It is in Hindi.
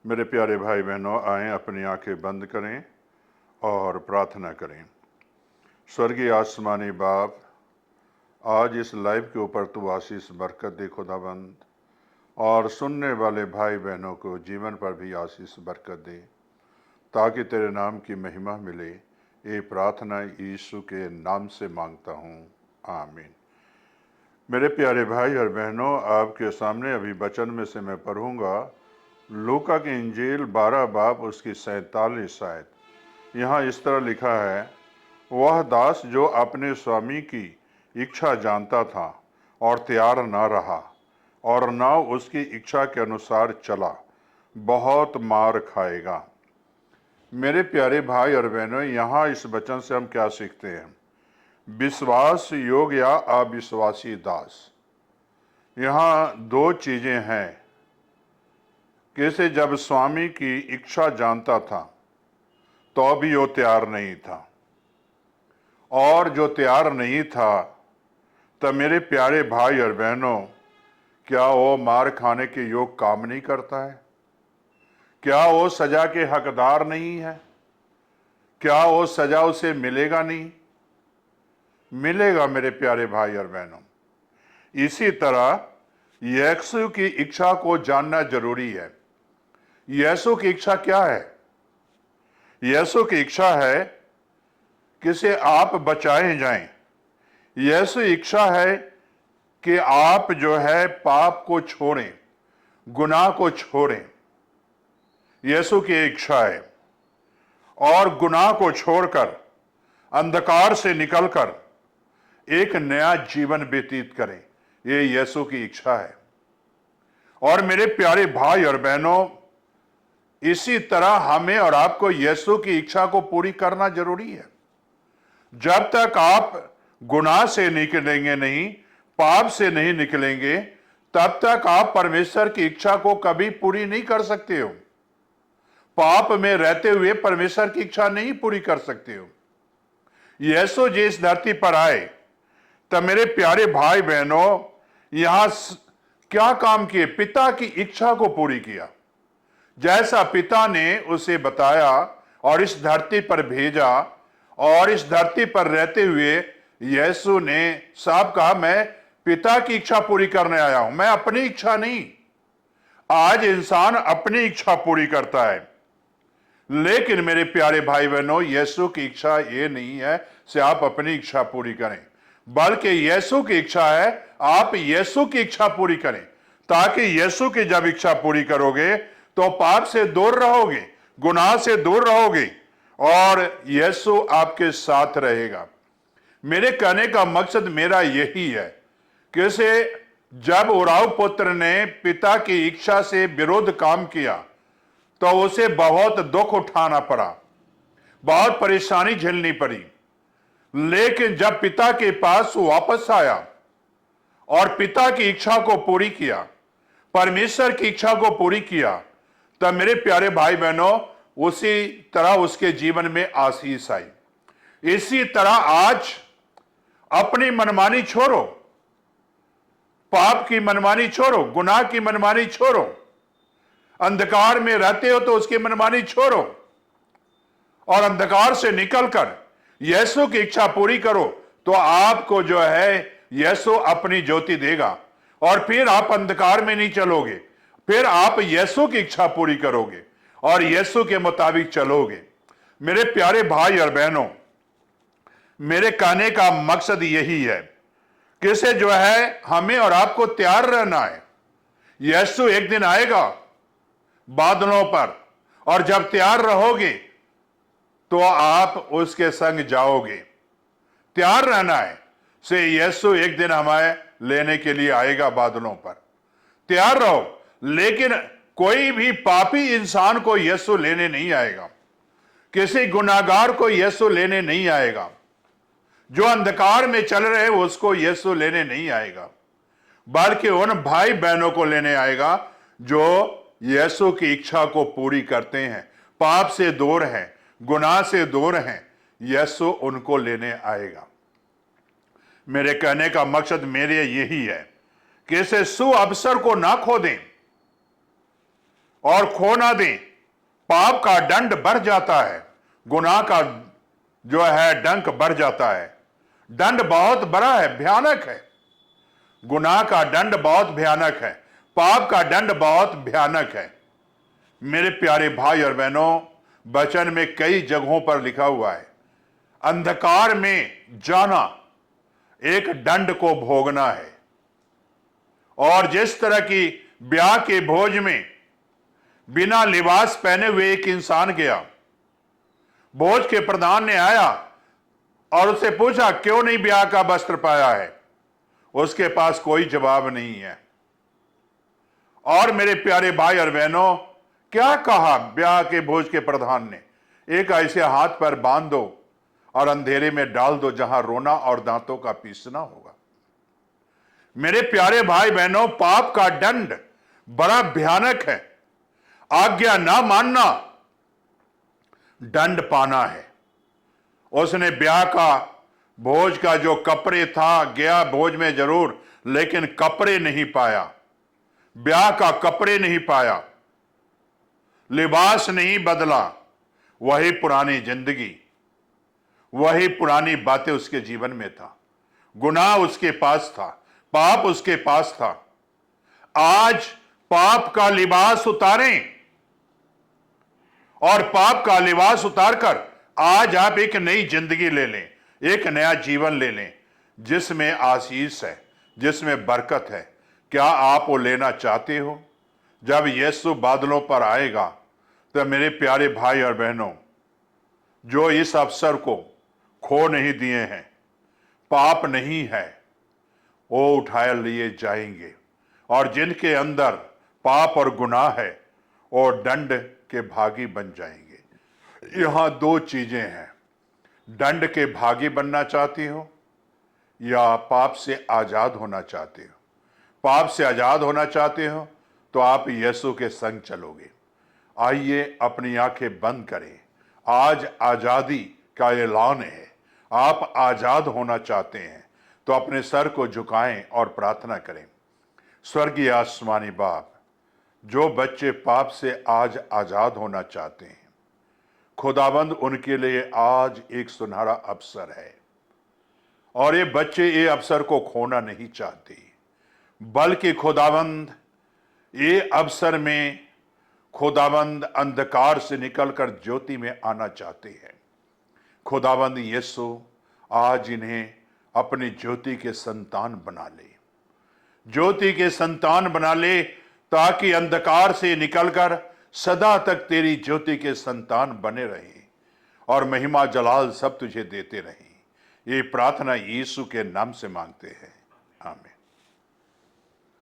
मेरे प्यारे भाई बहनों, आएँ अपनी आंखें बंद करें और प्रार्थना करें। स्वर्गीय आसमानी बाप, आज इस लाइव के ऊपर तू आशीष बरकत दे खुदाबंद, और सुनने वाले भाई बहनों को जीवन पर भी आशीष बरकत दे, ताकि तेरे नाम की महिमा मिले। ये प्रार्थना यीशु के नाम से मांगता हूँ, आमीन। मेरे प्यारे भाई और बहनों, आपके सामने अभी वचन में से मैं पढ़ूंगा लूका की इंजील 12 बाब उसकी 47 आयत। यहाँ इस तरह लिखा है, वह दास जो अपने स्वामी की इच्छा जानता था और तैयार न रहा और न उसकी इच्छा के अनुसार चला, बहुत मार खाएगा। मेरे प्यारे भाई और बहनों, यहाँ इस वचन से हम क्या सीखते हैं? विश्वास योग या अविश्वासी दास। यहाँ दो चीजें हैं। कैसे? जब स्वामी की इच्छा जानता था तो भी वो तैयार नहीं था, और जो तैयार नहीं था, तब मेरे प्यारे भाई और बहनों, क्या वो मार खाने के योग काम नहीं करता है? क्या वो सजा के हकदार नहीं है? क्या वो सजा उसे मिलेगा नहीं? मिलेगा मेरे प्यारे भाई और बहनों। इसी तरह यीशु की इच्छा को जानना जरूरी है। यीशु की इच्छा क्या है? यीशु की इच्छा है कि से आप बचाए जाएं। यीशु इच्छा है कि आप जो है पाप को छोड़ें, गुनाह को छोड़ें। यीशु की इच्छा है, और गुनाह को छोड़कर अंधकार से निकलकर एक नया जीवन व्यतीत करें। ये यीशु की इच्छा है। और मेरे प्यारे भाई और बहनों, इसी तरह हमें और आपको यीशु की इच्छा को पूरी करना जरूरी है। जब तक आप गुनाह से निकलेंगे नहीं, पाप से नहीं निकलेंगे, तब तक आप परमेश्वर की इच्छा को कभी पूरी नहीं कर सकते हो। पाप में रहते हुए परमेश्वर की इच्छा नहीं पूरी कर सकते हो। यीशु जी इस धरती पर आए, तब मेरे प्यारे भाई बहनों, यहां क्या काम किए? पिता की इच्छा को पूरी किया। जैसा पिता ने उसे बताया और इस धरती पर भेजा, और इस धरती पर रहते हुए यीशु ने साफ कहा, मैं पिता की इच्छा पूरी करने आया हूं, मैं अपनी इच्छा नहीं। आज इंसान अपनी इच्छा पूरी करता है, लेकिन मेरे प्यारे भाई बहनों, यीशु की इच्छा ये नहीं है कि आप अपनी इच्छा पूरी करें, बल्कि यीशु की इच्छा है आप यीशु की इच्छा पूरी करें, ताकि यीशु की जब इच्छा पूरी करोगे तो पाप से दूर रहोगे, गुनाह से दूर रहोगे, और यीशु आपके साथ रहेगा। मेरे कहने का मकसद मेरा यही है कि जब उराव पुत्र ने पिता की इच्छा से विरोध काम किया तो उसे बहुत दुख उठाना पड़ा, बहुत परेशानी झेलनी पड़ी। लेकिन जब पिता के पास वापस आया और पिता की इच्छा को पूरी किया, परमेश्वर की इच्छा को पूरी किया, तब मेरे प्यारे भाई बहनों, उसी तरह उसके जीवन में आशीष आई। इसी तरह आज अपनी मनमानी छोड़ो, पाप की मनमानी छोड़ो, गुनाह की मनमानी छोड़ो। अंधकार में रहते हो तो उसकी मनमानी छोड़ो, और अंधकार से निकलकर यीशु की इच्छा पूरी करो, तो आपको जो है यीशु अपनी ज्योति देगा, और फिर आप अंधकार में नहीं चलोगे, फिर आप यीशु की इच्छा पूरी करोगे और यीशु के मुताबिक चलोगे। मेरे प्यारे भाई और बहनों, मेरे कहने का मकसद यही है कि जो है हमें और आपको तैयार रहना है। यीशु एक दिन आएगा बादलों पर, और जब तैयार रहोगे तो आप उसके संग जाओगे। तैयार रहना है से यीशु एक दिन हमें लेने के लिए आएगा बादलों पर। तैयार रहो। लेकिन कोई भी पापी इंसान को यीशु लेने नहीं आएगा, किसी गुनाहगार को यीशु लेने नहीं आएगा, जो अंधकार में चल रहे उसको यीशु लेने नहीं आएगा, बल्कि उन भाई बहनों को लेने आएगा जो यीशु की इच्छा को पूरी करते हैं, पाप से दूर हैं, गुनाह से दूर हैं। यीशु उनको लेने आएगा। मेरे कहने का मकसद मेरे यही है कि इसे सु अवसर को ना खो दें, और खो ना दें। पाप का दंड बढ़ जाता है, गुनाह का जो है डंक बढ़ जाता है। दंड बहुत बड़ा है, भयानक है। गुनाह का दंड बहुत भयानक है, पाप का दंड बहुत भयानक है। मेरे प्यारे भाई और बहनों, वचन में कई जगहों पर लिखा हुआ है, अंधकार में जाना एक दंड को भोगना है। और जिस तरह की ब्याह के भोज में बिना लिबास पहने हुए एक इंसान गया, भोज के प्रधान ने आया और उससे पूछा, क्यों नहीं ब्याह का वस्त्र पाया है? उसके पास कोई जवाब नहीं है। और मेरे प्यारे भाई और बहनों, क्या कहा ब्याह के भोज के प्रधान ने? एक ऐसे हाथ पर बांध दो और अंधेरे में डाल दो जहां रोना और दांतों का पीसना होगा। मेरे प्यारे भाई बहनों, पाप का दंड बड़ा भयानक है। आज्ञा ना मानना दंड पाना है। उसने ब्याह का भोज का जो कपड़े था, गया भोज में जरूर, लेकिन कपड़े नहीं पाया, ब्याह का कपड़े नहीं पाया, लिबास नहीं बदला। वही पुरानी जिंदगी, वही पुरानी बातें उसके जीवन में था। गुनाह उसके पास था, पाप उसके पास था। आज पाप का लिबास उतारें और पाप का लिबास उतारकर आज आप एक नई जिंदगी ले लें, एक नया जीवन ले लें, जिसमें आशीष है, जिसमें बरकत है। क्या आप वो लेना चाहते हो? जब यीशु बादलों पर आएगा तो मेरे प्यारे भाई और बहनों, जो इस अवसर को खो नहीं दिए हैं, पाप नहीं है, वो उठाए लिए जाएंगे। और जिनके अंदर पाप और गुनाह है, वो दंड के भागी बन जाएंगे। यहां दो चीजें हैं, दंड के भागी बनना चाहती हो या पाप से आजाद होना चाहते हो? पाप से आजाद होना चाहते हो तो आप यीशु के संग चलोगे। आइए अपनी आंखें बंद करें। आज आजादी का ऐलान है। आप आजाद होना चाहते हैं तो अपने सर को झुकाएं और प्रार्थना करें। स्वर्गीय आसमानी बाप, जो बच्चे पाप से आज आजाद होना चाहते हैं, खुदाबंद उनके लिए आज एक सुनहरा अवसर है। और ये बच्चे ये अवसर को खोना नहीं चाहते, बल्कि खुदाबंद ये अवसर में खुदाबंद अंधकार से निकलकर ज्योति में आना चाहते हैं। खुदाबंद यीशु आज इन्हें अपनी ज्योति के संतान बना ले, ज्योति के संतान बना ले, ताकि अंधकार से निकलकर सदा तक तेरी ज्योति के संतान बने रहे और महिमा जलाल सब तुझे देते रहे। ये प्रार्थना यीशु के नाम से मांगते हैं,